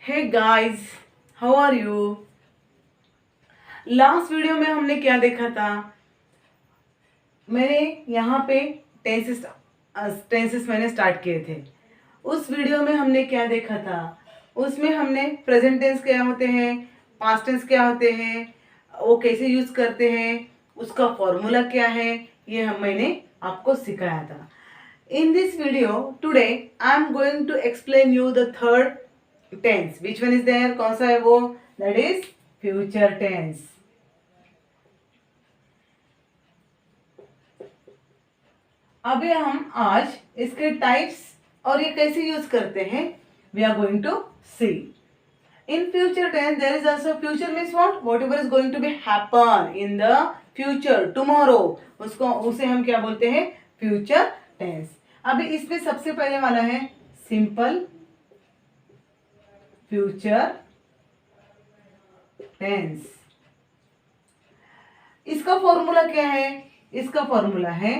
Hey guys, how are you. Last video में हमने क्या देखा था। मैंने यहाँ पे टेंसेस मैंने स्टार्ट किए थे। उस वीडियो में हमने क्या देखा था, उसमें हमने प्रेजेंट टेंस क्या होते हैं, पास्ट टेंस क्या होते हैं, वो कैसे यूज करते हैं, उसका फॉर्मूला क्या है, ये मैंने आपको सिखाया था। In this video today I am going to explain you the third tense. Which one is there? कौन सा है वो? That is future tense. अभी हम आज इसके टाइप्स और ये कैसे यूज करते हैं we are going to see. In future tense there is also future means what? Whatever is going to be happen in the future, tomorrow, उसे हम क्या बोलते हैं? Future tense. अभी इसमें सबसे पहले वाला है सिंपल फ्यूचर टेंस। इसका फॉर्मूला क्या है? इसका फॉर्मूला है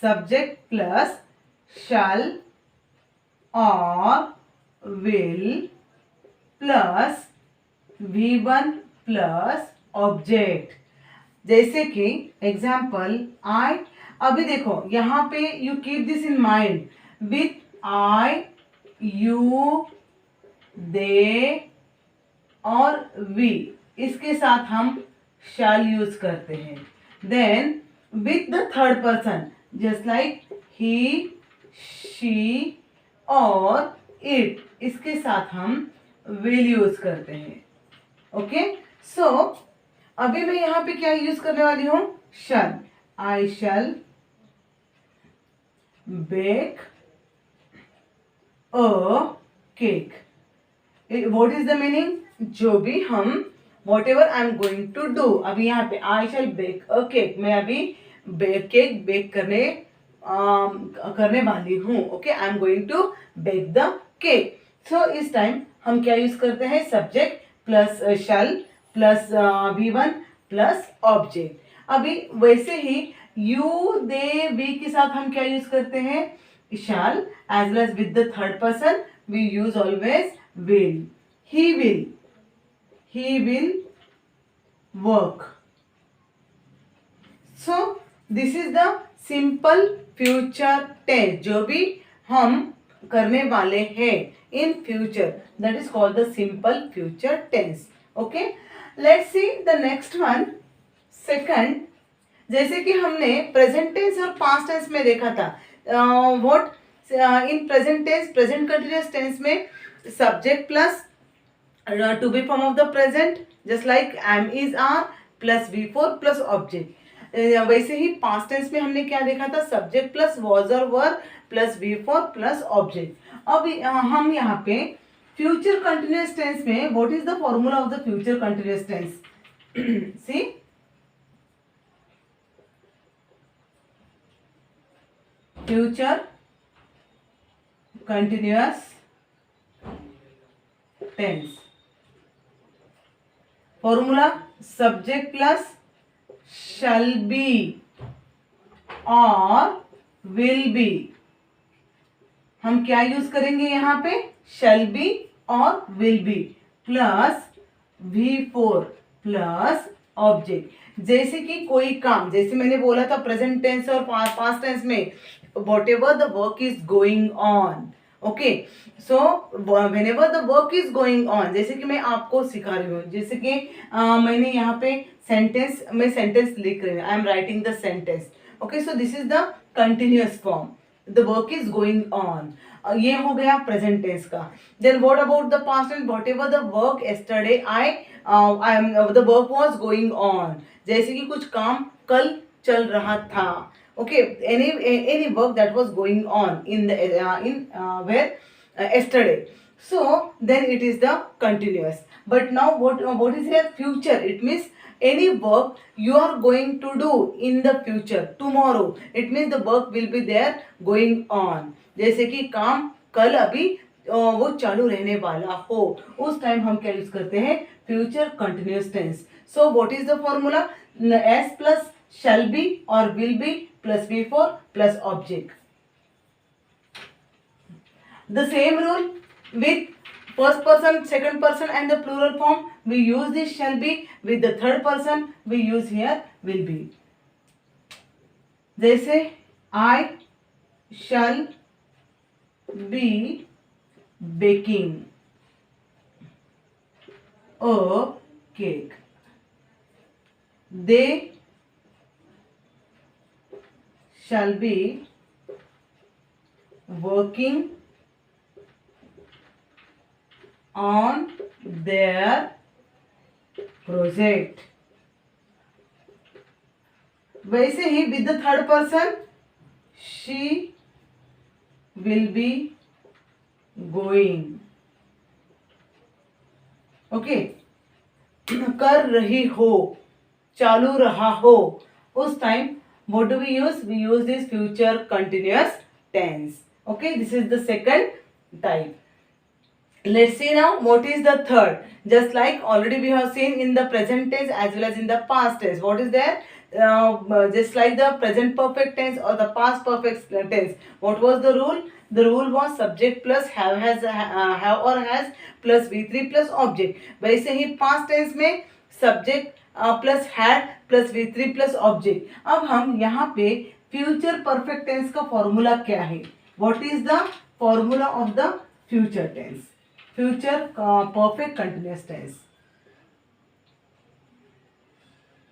सब्जेक्ट प्लस शैल और will plus V1 plus object. जैसे कि एग्जाम्पल आई, अभी देखो यहाँ पे you keep this in mind with I, you, they और वी, इसके साथ हम शैल यूज करते हैं। Then with the third person just like he, she और इट, इसके साथ हम विल यूज करते हैं। ओके, सो अभी मैं यहाँ पे क्या यूज करने वाली हूँ? Shall. I shall bake a cake. What is the meaning? जो भी हम whatever I am going to do, अभी यहाँ पे आई शैल बेक अ केक, मैं अभी केक बेक करने वाली हूँ। Okay, I am going to bake the cake. So इस टाइम हम क्या यूज करते हैं? Subject plus shall plus V1 plus object. अभी वैसे ही यू, दे, वी के साथ हम क्या यूज करते हैं? Shall as well as with the third person we use always will. He will work. So this is the simple future tense, जो भी हम करने वाले हैं in future, that is called the simple future tense. Okay, let's see the next one. Second, जैसे कि हमने present tense और पास्ट टेंस में देखा था, what in present tense, present continuous tense में subject plus to be form of the present just like am, is, are plus V4 plus object. वैसे ही past tense में हमने क्या देखा था? Subject plus was or were plus V4 plus object. अब हम यहाँ पे फ्यूचर कंटिन्यूअस टेंस में what is the formula of the future continuous tense? See, future continuous tense formula subject plus shall be और विल बी। हम क्या use करेंगे यहाँ पे? शैल बी और will be plus V4 plus object. जैसे कि कोई काम, जैसे मैंने बोला था प्रेजेंट टेंस और पास्ट टेंस में what ever the work is going on. Okay, so whenever the work is going on, जैसे कि मैं आपको सिखा रही हूँ, जैसे कि मैंने यहाँ पे मैं सेंटेंस लिख रही हूँ, I am writing the sentence. Okay, so this is the continuous form, the work is going on. ये हो गया प्रेजेंट टेंस का। Then what about the past tense? Whatever the work yesterday the work was going on, जैसे कि कुछ काम कल चल रहा था। Okay, any work that was going on in where yesterday, so then it is the continuous. But now what is here? Future. It means any work you are going to do in the future, tomorrow, it means the work will be there going on. जैसे कि काम कल अभी वो चालू रहने वाला हो, उस टाइम हम क्या यूज करते हैं? Future continuous tense. So what is the formula? S plus shall be or will be plus V4 plus object. The same rule with first person, second person and the plural form, we use this shall be. With the third person, we use here will be. जैसे I shall be baking a cake. They shall be working on their project. वैसे ही with the third person, she will be going. Okay. कर रही हो, चालू रहा हो, उस time what do we use? We use this future continuous tense. Okay, this is the second type. Let's see now what is the third. Just like already we have seen in the present tense as well as in the past tense. What is there? Just like the present perfect tense or the past perfect tense. What was the rule? The rule was subject plus have or has plus V3 plus object. वैसे ही past tense में subject plus had plus V3 plus object. अब हम यहाँ पे future perfect tense का formula क्या है? What is the formula of the future tense? Future perfect continuous tense.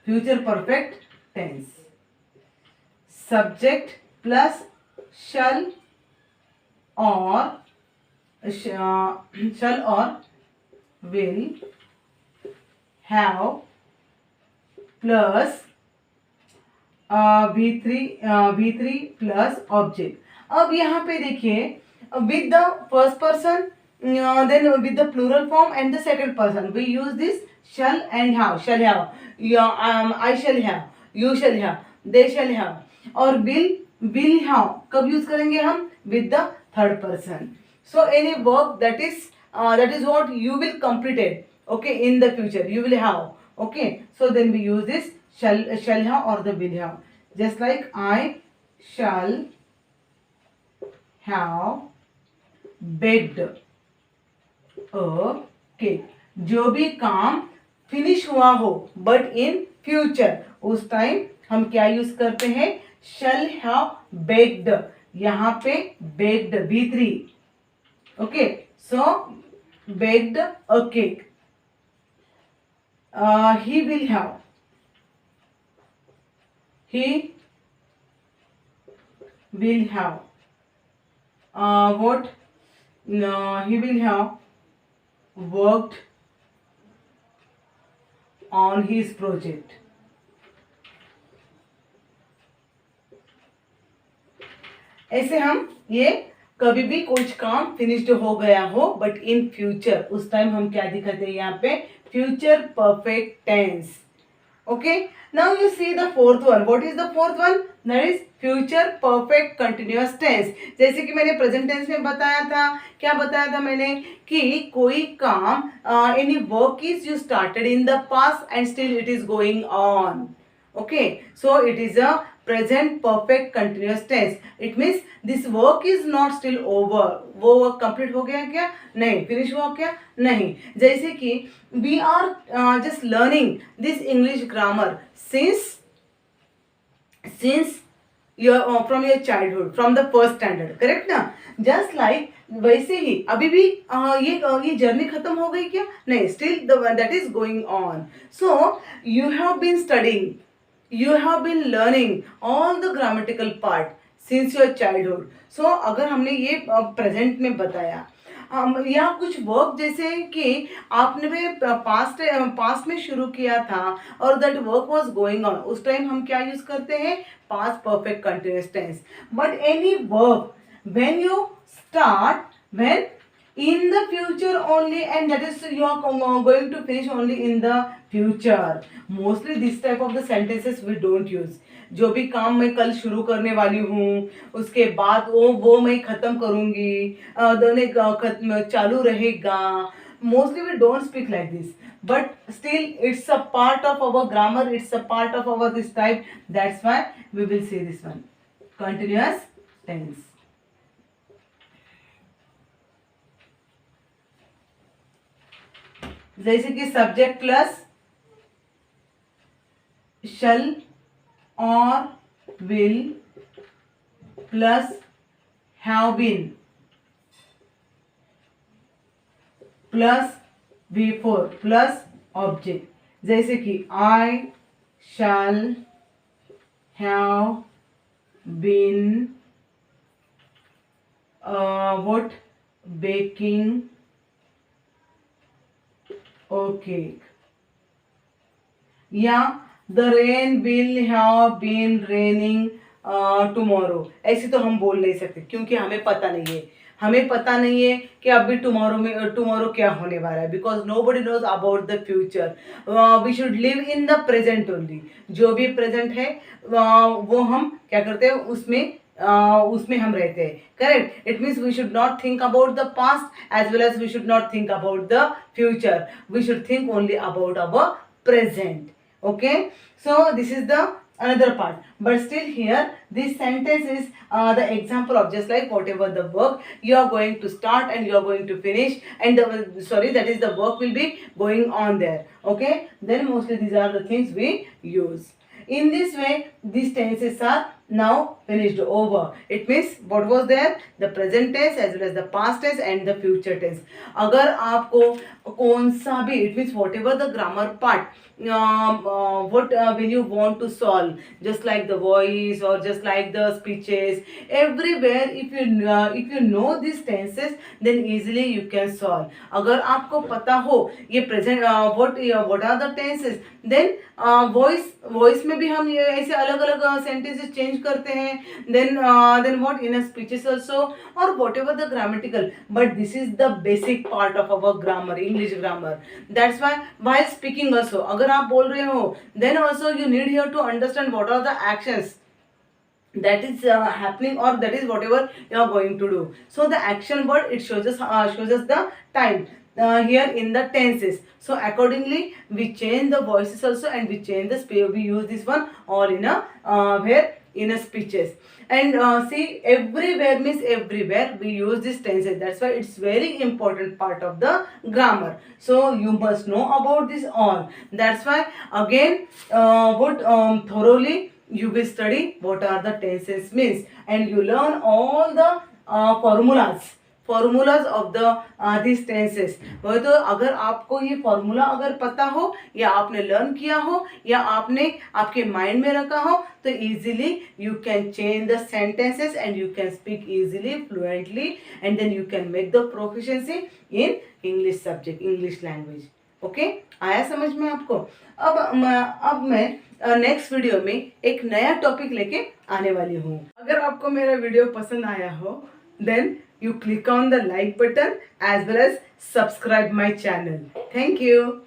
Future perfect tense subject plus shall or will have plus V3 plus object. अब यहाँ पे देखिए with the first person then with the plural form and the second person we use this shall and have. Shall have, I shall have, you shall have, they shall have. और will have कब use करेंगे हम? with the third person. So any work that is what you will complete it, okay, in the future you will have. Okay, so then we use this shall have or the will have. Just like I shall have baked a cake. जो भी काम finish हुआ हो but in future, उस time हम क्या use करते हैं? shall have baked. यहाँ पे baked V3. Okay, so baked a cake. He will have. He will have. What? No, he will have worked on his project. ऐसे हम ये कभी भी कुछ काम फिनिश्ड हो गया हो बट इन फ्यूचर, उस टाइम हम क्या दिखाते हैं यहाँ पे? Future perfect tense. Okay, now you see the fourth one. What is the fourth one? That is future perfect continuous tense. जैसे कि मैंने प्रेजेंट टेंस में बताया था, क्या बताया था मैंने? कि कोई काम any work is you started in the past and still it is going on. Okay, so it is a present perfect continuous tense. It means this work is not still over. वो work complete हो गया क्या? नहीं. finish हुआ क्या? नहीं. जैसे कि we are just learning this English grammar since your from your childhood, from the first standard, correct ना? Just like वैसे ही अभी भी ये जर्नी खत्म हो गई क्या? नहीं. still that is going on. So you have been studying, you have been learning all the grammatical part since your childhood. So अगर हमने ये प्रेजेंट में बताया, या कुछ वर्क जैसे कि आपने पास्ट में शुरू किया था और that work was going on, उस टाइम हम क्या यूज करते हैं? Past perfect continuous tense. But any work when you start when in the future only, and that is you are going to finish only in the future. Mostly this type of the sentences we don't use. जो भी काम मैं कल शुरू करने वाली हूँ उसके बाद वो मैं खत्म करूँगी, दोनों चालू रहेगा. Mostly we don't speak like this, but still it's a part of our grammar, it's a part of our this type. That's why we will say this one continuous tense. जैसे कि subject plus shall or will plus have been plus V4 plus object, जैसे कि I shall have been what baking okay, या the rain will have been raining tomorrow. ऐसे तो हम बोल नहीं सकते क्योंकि हमें पता नहीं है, हमें पता नहीं है कि अभी टुमारो क्या होने वाला है, because nobody knows about the future. We should live in the present only. जो भी प्रेजेंट है वो हम क्या करते हैं, उसमें हम रहते हैं, correct. It means we should not think about the past as well as we should not think about the future, we should think only about our present. Okay, so this is the another part, but still here this sentence is the example of just like whatever the work you are going to start and you are going to finish, and that is the work will be going on there. Okay, then mostly these are the things we use. In this way these tenses are now finished, over. It means what was there, the present tense as well as the past tense and the future tense. अगर आपको कौन सा भी, it means whatever the grammar part when you want to solve, just like the voice or just like the speeches, everywhere if you know these tenses then easily you can solve. अगर आपको पता हो ये present what are the tenses, then voice में भी हम ये ऐसे अलग अलग sentences change करते हैं, then what in a speeches also, or whatever the grammatical, but this is the basic part of our grammar, English grammar. That's why while speaking also, अगर आप बोल रहे हो then also you need here to understand what are the actions that is happening, or that is whatever you are going to do. So the action word, it shows us the time here in the tenses. So accordingly we change the voices also, and we change the speed. We use this one all in a where in a speeches. And see, everywhere means everywhere we use this tenses. That's why it's very important part of the grammar. So you must know about this all. That's why again thoroughly you will study what are the tenses means, and you learn all the formulas of the these tenses. वो तो अगर आपको ये formula अगर पता हो, या आपने लर्न किया हो, या आपने आपके माइंड में रखा हो, तो easily you can change the sentences and you can speak easily, fluently, and then you can make the proficiency in English subject, English language. Okay, आया समझ में आपको? अब मैं नेक्स्ट वीडियो में एक नया टॉपिक लेके आने वाली हूँ. अगर आपको मेरा वीडियो पसंद आया हो, then you click on the like button as well as subscribe my channel. Thank you.